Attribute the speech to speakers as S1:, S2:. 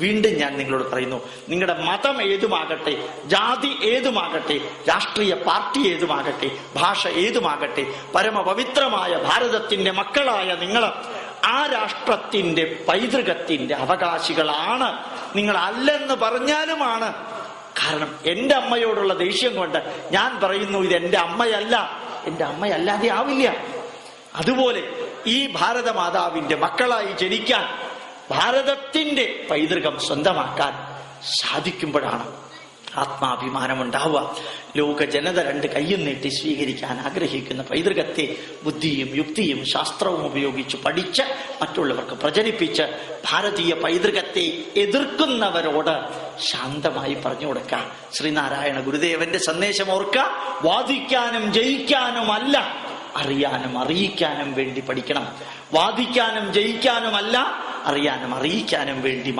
S1: വീണ്ടും ഞാൻ നിങ്ങളോട് പറയുന്നു, നിങ്ങളുടെ മതം ഏതുമാകട്ടെ, ജാതി ഏതുമാകട്ടെ, രാഷ്ട്രീയ പാർട്ടി ഏതുമാകട്ടെ, ഭാഷ ഏതുമാകട്ടെ, പരമപവിത്രമായ ഭാരതത്തിന്റെ മക്കളായ നിങ്ങൾ ആ രാഷ്ട്രത്തിന്റെ പൈതൃകത്തിന്റെ അവകാശികളാണ്. നിങ്ങൾ അല്ലെന്ന് പറഞ്ഞാലുമാണ്. കാരണം എന്റെ അമ്മയോടുള്ള ദേഷ്യം കൊണ്ട് ഞാൻ പറയുന്നു, ഇത് എന്റെ അമ്മയല്ല, എന്റെ അമ്മയല്ലാതെ ആവില്ല. അതുപോലെ ഈ ഭാരതമാതാവിന്റെ മക്കളായി ജനിക്കാൻ, ഭാരതത്തിന്റെ പൈതൃകം സ്വന്തമാക്കാൻ സാധിക്കുമ്പോഴാണ് ആത്മാഭിമാനമുണ്ടാവുക. ലോക ജനത രണ്ട് കയ്യും നീട്ടി സ്വീകരിക്കാൻ ആഗ്രഹിക്കുന്ന പൈതൃകത്തെ ബുദ്ധിയും യുക്തിയും ശാസ്ത്രവും ഉപയോഗിച്ച് പഠിച്ച് മറ്റുള്ളവർക്ക് പ്രചരിപ്പിച്ച് ഭാരതീയ പൈതൃകത്തെ എതിർക്കുന്നവരോട് ശാന്തമായി പറഞ്ഞു കൊടുക്കാം. ശ്രീനാരായണ ഗുരുദേവന്റെ സന്ദേശം ഓർക്കുക, വാദിക്കാനും ജയിക്കാനുമല്ല, അറിയാനും അറിയിക്കാനും വേണ്ടി പഠിക്കണം. വാദിക്കാനും ജയിക്കാനുമല്ല, അറിയാനും അറിയിക്കാനും വേണ്ടി